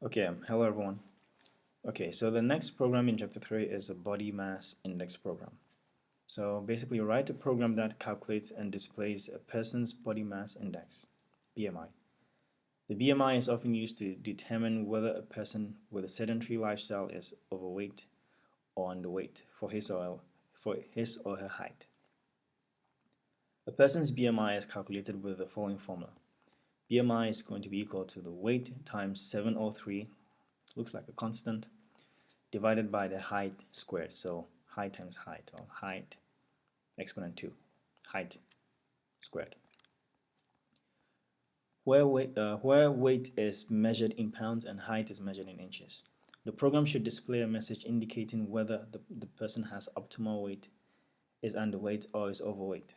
Okay, hello everyone. Okay, so the next program in chapter 3 is a body mass index program. So basically write a program that calculates and displays a person's body mass index, BMI. The BMI is often used to determine whether a person with a sedentary lifestyle is overweight or underweight for his or her height. A person's BMI is calculated with the following formula. BMI is going to be equal to the weight times 703, looks like a constant, divided by the height squared. So height times height, or height exponent 2, height squared. Where weight is measured in pounds and height is measured in inches. The program should display a message indicating whether the person has optimal weight, is underweight, or is overweight.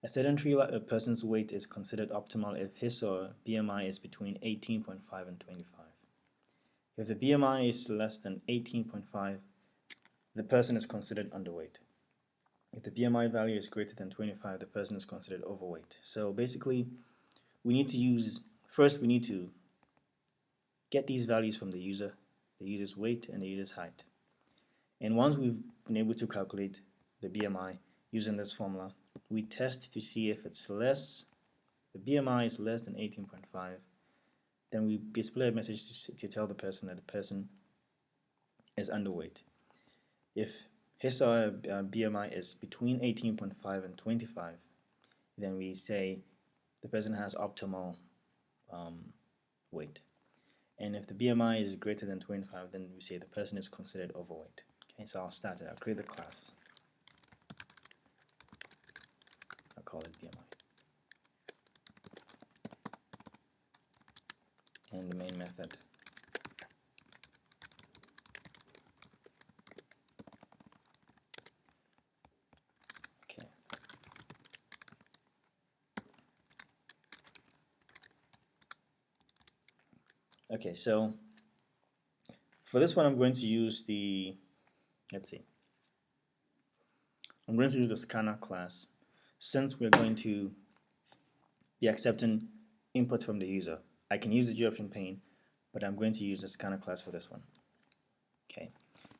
A sedentary person's weight is considered optimal if his or her BMI is between 18.5 and 25. If the BMI is less than 18.5, the person is considered underweight. If the BMI value is greater than 25, the person is considered overweight. So basically, we need to get these values from the user's weight and the user's height. And once we've been able to calculate the BMI using this formula, we test to see if the BMI is less than 18.5, then we display a message to tell the person that the person is underweight. If his or her BMI is between 18.5 and 25, then we say the person has optimal weight. And if the BMI is greater than 25, then we say the person is considered overweight. Okay, so I'll start it. I'll create the class. I'll call it BMI. And the main method. Okay. Okay, so for this one, I'm going to use I'm going to use the scanner class since we're going to be accepting input from the user. I can use the G-option pane, but I'm going to use the scanner class for this one. Okay,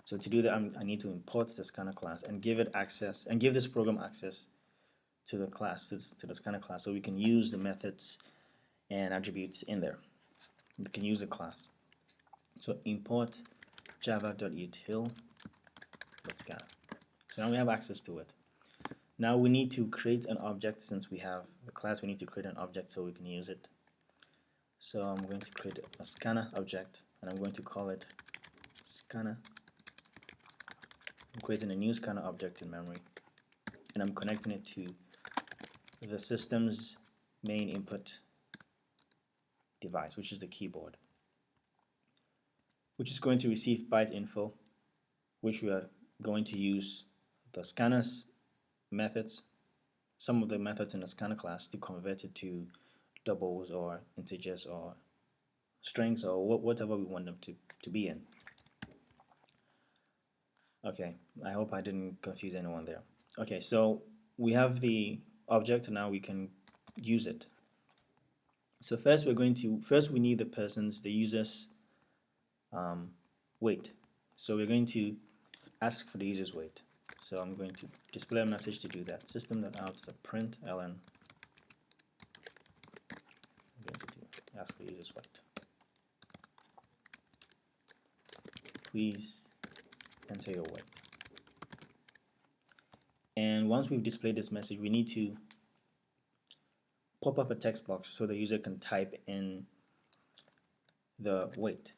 so to do that, I need to import the scanner class and give it access, and give this program access to the class, to the scanner class, so we can use the methods and attributes in there. We can use the class. So import java.util.scanner. So now we have access to it. Now we need to create an object. Since we have the class, we need to create an object so we can use it. So I'm going to create a scanner object, and I'm going to call it scanner. I'm creating a new scanner object in memory, and I'm connecting it to the system's main input device, which is the keyboard, which is going to receive byte info, which we are going to use the scanner's methods, some of the methods in the scanner class, to convert it to doubles or integers or strings or whatever we want them to be in. Okay, I hope I didn't confuse anyone there. Okay, so we have the object, now we can use it. So first we need the user's weight. So we're going to ask for the user's weight. So I'm going to display a message to do that. System.out.println. I'm going to ask for the user's weight. Please enter your weight. And once we've displayed this message, we need to pop up a text box so the user can type in the weight.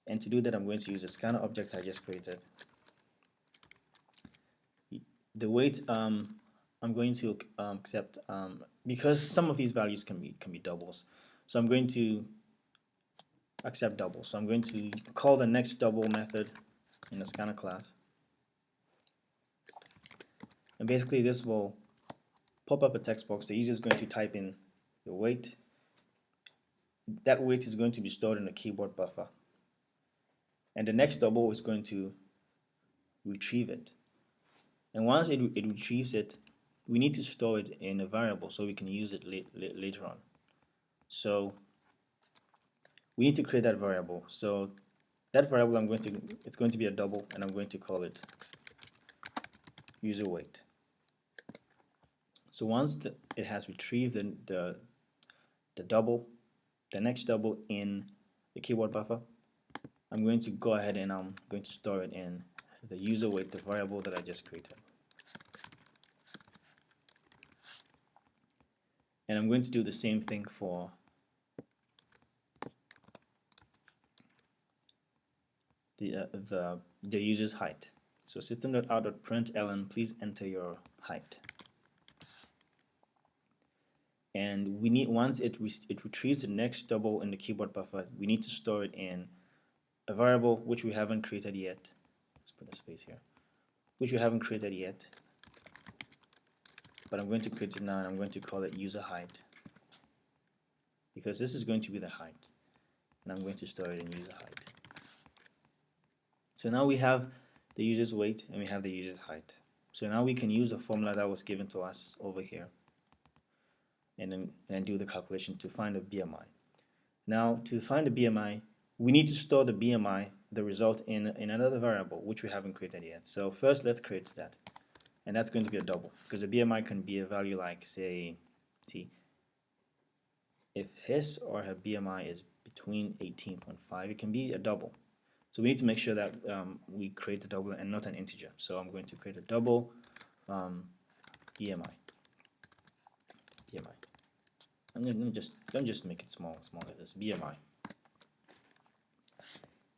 And to do that, I'm going to use a scanner object I just created. The weight I'm going to accept because some of these values can be doubles. So I'm going to accept doubles. So I'm going to call the next double method in the scanner class. And basically this will pop up a text box. The user is going to type in the weight. That weight is going to be stored in the keyboard buffer. And the next double is going to retrieve it. And once it retrieves it, we need to store it in a variable so we can use it later on. So we need to create that variable. So that variable it's going to be a double, and I'm going to call it user weight. So once it has retrieved the double, the next double in the keyword buffer, I'm going to go ahead and I'm going to store it in the user weight, the variable that I just created. And I'm going to do the same thing for the user's height. So system.out.println, please enter your height. And we need, once it retrieves the next double in the keyboard buffer, we need to store it in a variable which we haven't created yet. Let's put a space here. Which we haven't created yet, but I'm going to create it now, and I'm going to call it user height, because this is going to be the height, and I'm going to store it in user height. So now we have the user's weight and we have the user's height. So now we can use a formula that was given to us over here, and then do the calculation to find the BMI. Now, to find the BMI, we need to store the BMI, the result, in another variable which we haven't created yet. So first, let's create that, and that's going to be a double, because the BMI can be a value like, say, if his or her BMI is between 18.5, it can be a double. So we need to make sure that we create a double and not an integer. So I'm going to create a double BMI. Let me just make it small like this. BMI.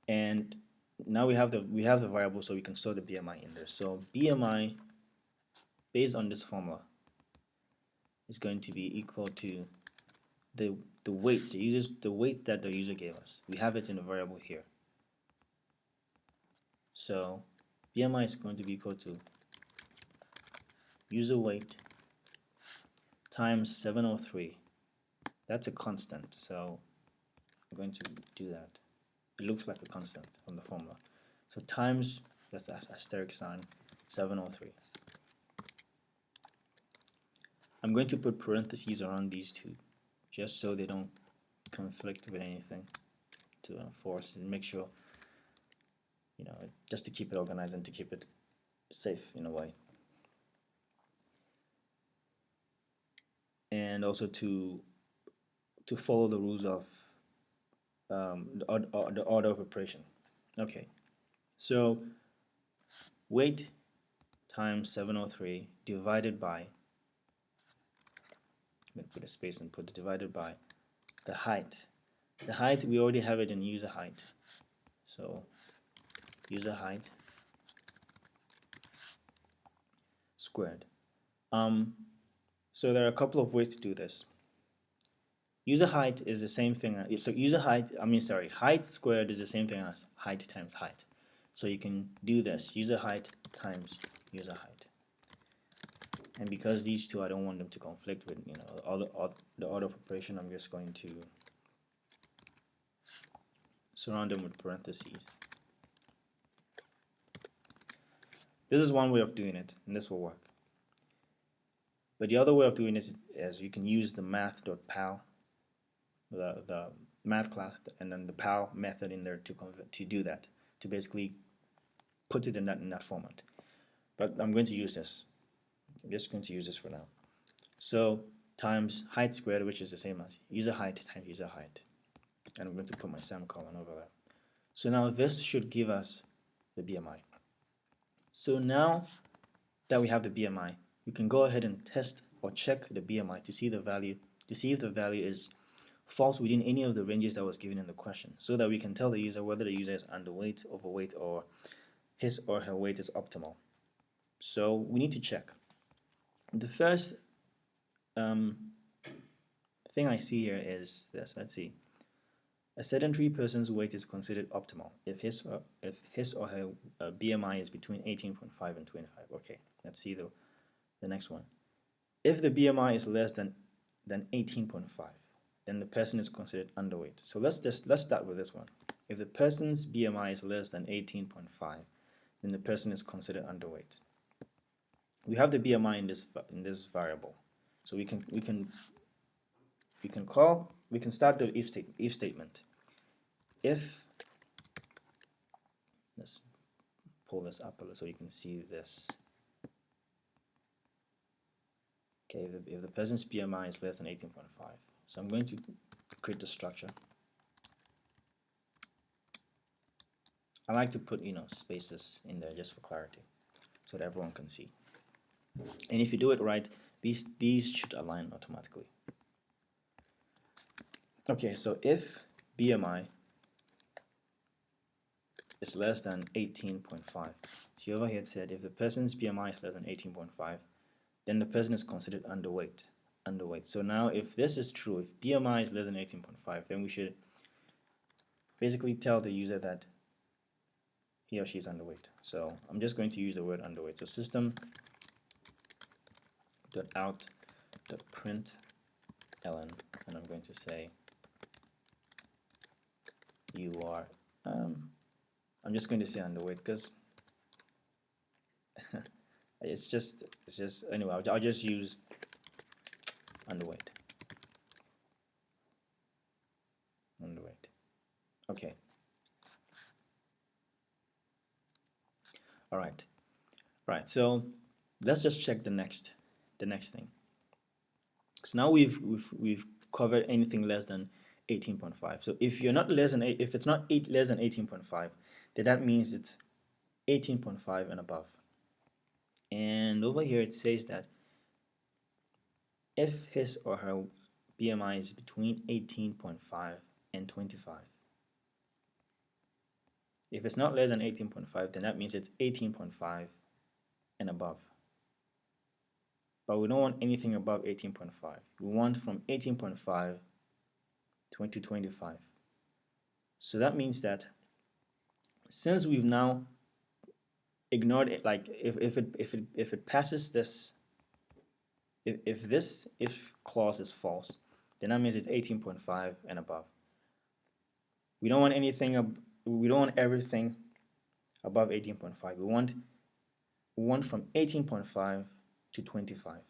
And now we have the variable, so we can store the BMI in there. So BMI, based on this formula, is going to be equal to the weight that the user gave us. We have it in a variable here. So BMI is going to be equal to user weight times 703. That's a constant, so I'm going to do that. It looks like a constant on the formula. So times, that's the asterisk sign, 703. I'm going to put parentheses around these two, just so they don't conflict with anything, to enforce and make sure, just to keep it organized and to keep it safe in a way. And also to follow the rules of the order of operation. Okay, so weight times 703 divided by, I'm going to put a space and put divided by the height. The height, we already have it in user height. So user height squared. So there are a couple of ways to do this. User height is the same thing. So height squared is the same thing as height times height. So you can do this, user height times user height. And because these two, I don't want them to conflict with the order of operation, I'm just going to surround them with parentheses. This is one way of doing it, and this will work. But the other way of doing this is you can use the math.pal, the math class, and then the pal method in there to do that, to basically put it in that format. But I'm going to use this. I'm just going to use this for now. So times height squared, which is the same as user height times user height. And I'm going to put my semicolon over there. So now this should give us the BMI. So now that we have the BMI, we can go ahead and test or check the BMI to see the value, to see if the value is falls within any of the ranges that was given in the question, so that we can tell the user whether the user is underweight, overweight, or his or her weight is optimal. So we need to check. The first thing I see here is this. Let's see. A sedentary person's weight is considered optimal if his or her BMI is between 18.5 and 25. Okay, let's see the next one. If the BMI is less than 18.5, then the person is considered underweight. So let's start with this one. If the person's BMI is less than 18.5, then the person is considered underweight. We have the BMI in this variable, so we can start the if statement. if, let's pull this up a little so you can see this. Okay, if the person's BMI is less than 18.5, so I'm going to create the structure. I like to put, spaces in there just for clarity so that everyone can see. And if you do it right, these should align automatically. Okay, so if BMI is less than 18.5, see over here it said if the person's BMI is less than 18.5, then the person is considered underweight. So now if this is true, if BMI is less than 18.5, then we should basically tell the user that he or she is underweight. So I'm just going to use the word underweight. So system.out.println, and I'm going to say you are, I'm just going to say underweight because it's just anyway, I'll just use underweight. Okay. All right. So let's just check the next thing. So now we've covered anything less than 18.5. So if you're not less than if it's not less than 18.5, then that means it's 18.5 and above. And over here it says that if his or her BMI is between 18.5 and 25. If it's not less than 18.5, then that means it's 18.5 and above. But we don't want anything above 18.5. We want from 18.5 to 25. So that means that since we've now ignored it, like if it passes this, if this if clause is false, then that means it's 18.5 and above. We don't want anything. We don't want everything above 18.5. We want from 18.5 to 25.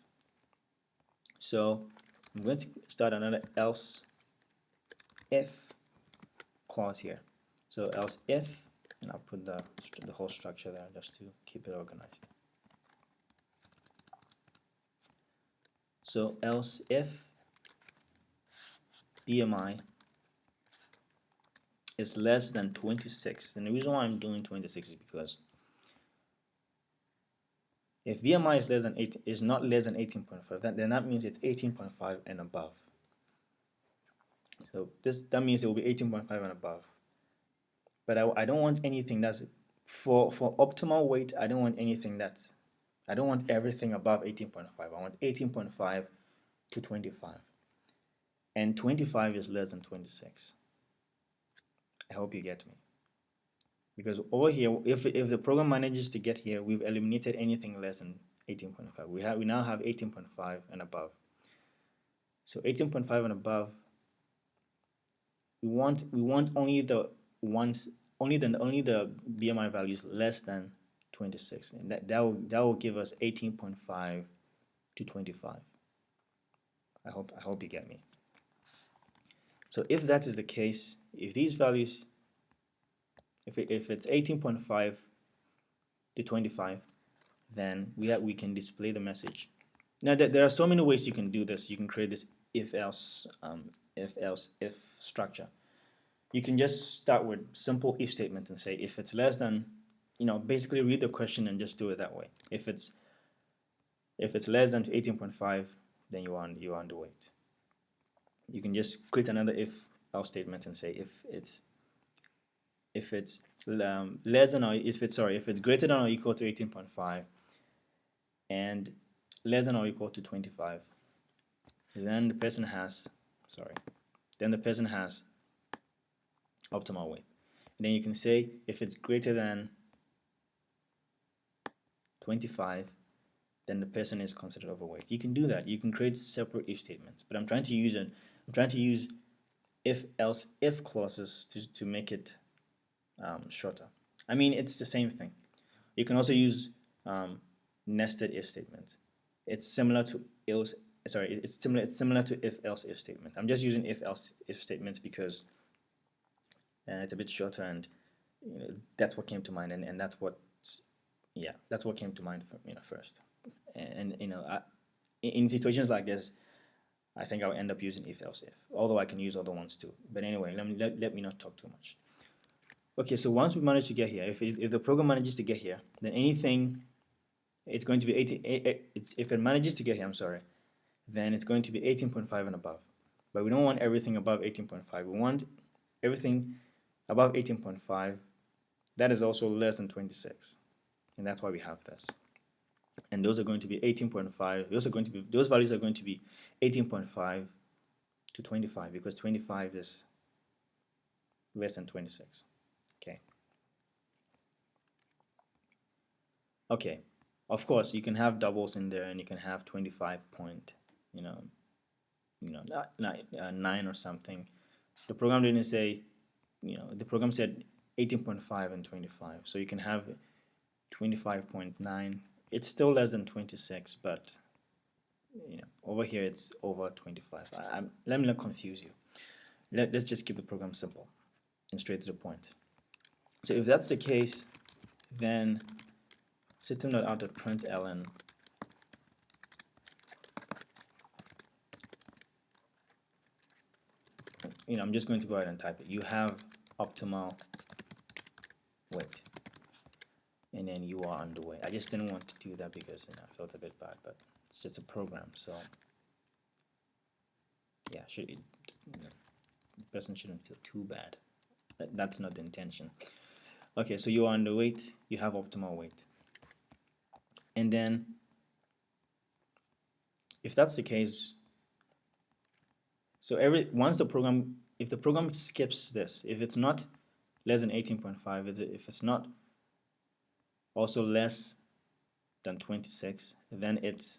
So I'm going to start another else if clause here. So else if, and I'll put the whole structure there just to keep it organized. So else if BMI is less than 26, and the reason why I'm doing 26 is because if BMI is less than 8 is not less than 18.5, then that means it's 18.5 and above. So that means it will be 18.5 and above. But I don't want anything that's for optimal weight. I don't want everything above 18.5. I want 18.5 to 25, and 25 is less than 26. I hope you get me. Because over here, if the program manages to get here, we've eliminated anything less than 18.5. We now have 18.5 and above. So 18.5 and above, we want only the BMI values less than 26, and that will give us 18.5 to 25. I hope you get me. So if that is the case, if these values, if it's 18.5 to 25, then we can display the message. Now there are so many ways you can do this. You can create this if structure. You can just start with simple if statements and say if it's less than, basically read the question and just do it that way. If it's less than 18.5, then you're underweight. You can just create another if else statement and say if it's less than or if it's greater than or equal to 18.5 and less than or equal to 25, then the person has optimal weight. And then you can say if it's greater than 25, then the person is considered overweight. You can do that. You can create separate if statements, but I'm trying to use if else if clauses to make it shorter. I mean, it's the same thing. You can also use nested if statements. It's similar to it's similar to if else if statement. I'm just using if else if statements because and it's a bit shorter, and that's what came to mind, and that's what, yeah, that's what came to mind for, first. And in situations like this, I think I'll end up using if else if, although I can use other ones too. But anyway, let me not talk too much. Okay, so once we manage to get here, if the program manages to get here, then anything, it's going to be 18. If it manages to get here, I'm sorry, then it's going to be 18.5 and above. But we don't want everything above 18.5. We want everything above 18.5 that is also less than 26, and that's why we have this. And those are going to be 18.5. Those values are going to be 18.5 to 25, because 25 is less than 26. Okay. Okay. Of course, you can have doubles in there, and you can have 25 point, 9 or something. The program didn't say, the program said 18.5 and 25. So you can have 25.9. It's still less than 26, but over here it's over 25. Let me not confuse you. Let's just keep the program simple and straight to the point. So if that's the case, then system.out.println I'm just going to go ahead and type it. You have optimal weight, and then you are underweight. I just didn't want to do that because I felt a bit bad, but it's just a program, so yeah, the person shouldn't feel too bad. That's not the intention. Okay, so you are underweight, you have optimal weight, and then if that's the case, so if the program skips this, if it's not less than 18.5, if it's not also less than 26, then it's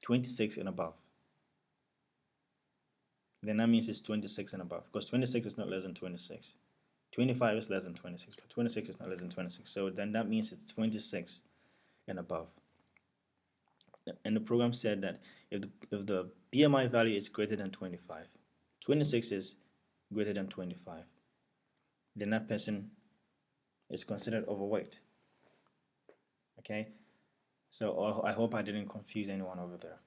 26 and above. Then that means it's 26 and above, because 26 is not less than 26. 25 is less than 26, but 26 is not less than 26. So then that means it's 26 and above. And the program said that if the BMI value is greater than 25, 26 is greater than 25, then that person is considered overweight. Okay, so I hope I didn't confuse anyone over there.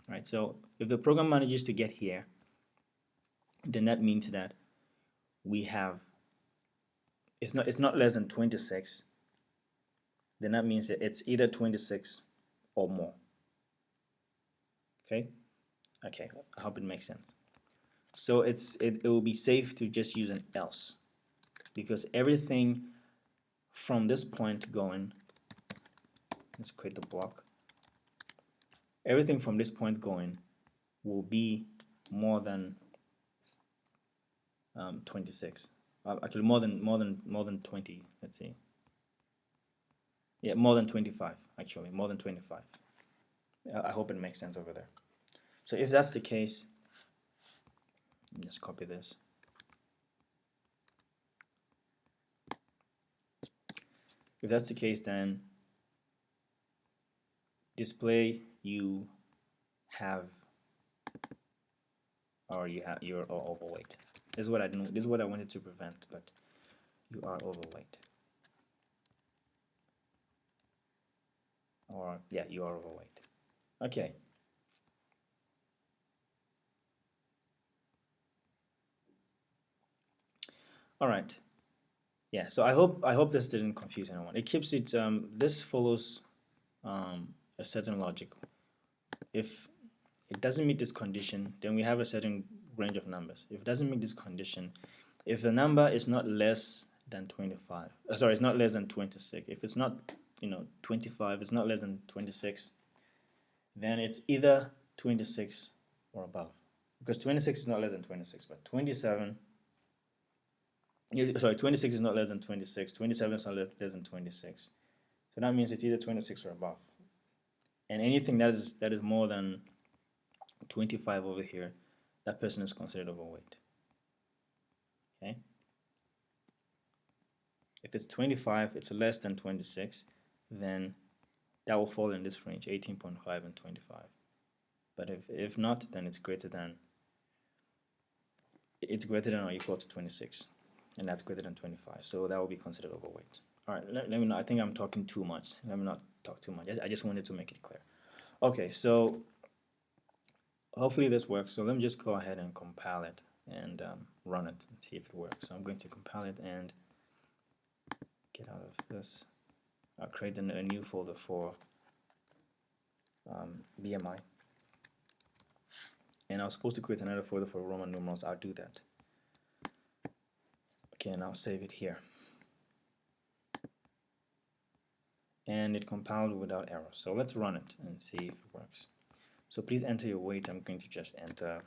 Right, so if the program manages to get here, then that means that we have, it's not less than 26, then that means that it's either 26 or more. Okay, I hope it makes sense. So it will be safe to just use an else, because everything from this point going, let's create the block, everything from this point going will be more than 26. Actually, more than 20. Let's see. Yeah, more than 25. Actually, more than 25. I hope it makes sense over there. So if that's the case, just copy this. If that's the case, then display you have, or you're overweight. This is what I This is what I wanted to prevent, but you are overweight. Or yeah, you are overweight. Okay. All right. Yeah. So I hope this didn't confuse anyone. It keeps it. This follows a certain logic. If it doesn't meet this condition, then we have a certain range of numbers. If it doesn't meet this condition, if the number is not less than 25, sorry, it's not less than 26. If it's not 25, it's not less than 26, then it's either 26 or above, because 26 is not less than 26, but 27, sorry, 26 is not less than 26, 27 is not less than 26, so that means it's either 26 or above. And anything that is more than 25 over here, that person is considered overweight. Okay, if it's 25, it's less than 26, then that will fall in this range, 18.5 and 25. But if not, then it's greater than it's greater than or equal to 26, and that's greater than 25, so that will be considered overweight. All right, let me know. I think I'm talking too much. Let me not talk too much. I just wanted to make it clear. Okay, so hopefully this works. So let me just go ahead and compile it and run it and see if it works. So I'm going to compile it and get out of this. I'll create a new folder for BMI. And I was supposed to create another folder for Roman numerals. I'll do that. Okay, and I'll save it here. And it compiled without error. So let's run it and see if it works. So please enter your weight. I'm going to just enter.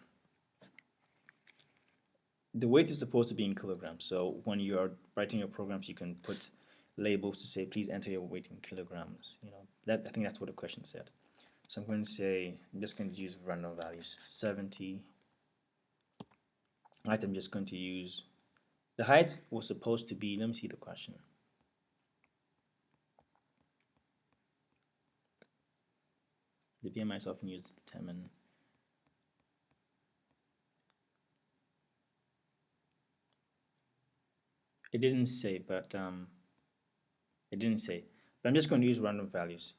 The weight is supposed to be in kilograms. So when you are writing your programs, you can put labels to say, please enter your weight in kilograms. You know, that I think that's what the question said. So I'm going to say, I'm just going to use random values, 70. Height, I'm just going to use, the height was supposed to be, let me see the question. The BMI is often used to determine. It didn't say, but it didn't say. But I'm just going to use random values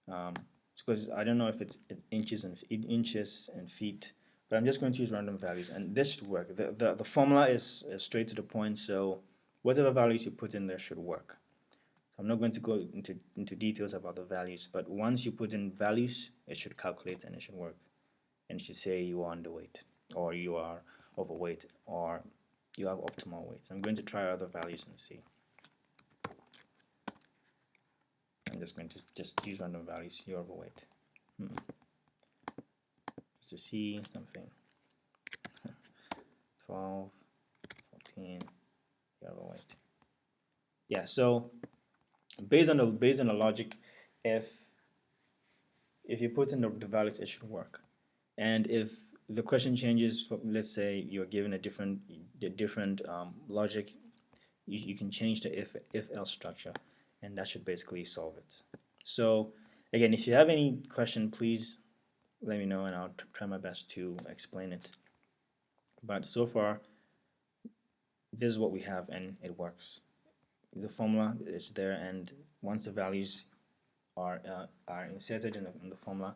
because I don't know if it's inches and feet. But I'm just going to use random values, and this should work. The formula is straight to the point, so whatever values you put in there should work. I'm not going to go into details about the values, but once you put in values, it should calculate and it should work. And it should say you are underweight, or you are overweight, or you have optimal weight. I'm going to try other values and see. I'm just going to just use random values. You're overweight. Just to see something. 12, 14, you're overweight. Yeah, so based on the logic, if you put in the values, it should work. And if the question changes, from, let's say you're given a different logic, you can change the if else structure, and that should basically solve it. So again, if you have any question, please let me know and I'll try my best to explain it. But so far, this is what we have and it works. The formula is there, and once the values are inserted in the formula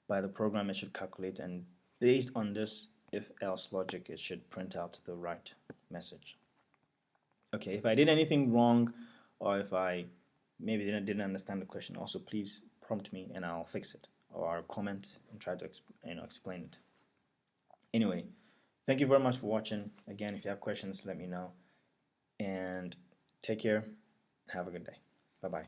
by the program, it should calculate, and based on this if else logic, it should print out the right message. Okay, if I did anything wrong, or if I maybe didn't understand the question, also please prompt me and I'll fix it, or comment and try to explain it. Anyway, thank you very much for watching. Again, if you have questions, let me know, and take care. Have a good day. Bye bye.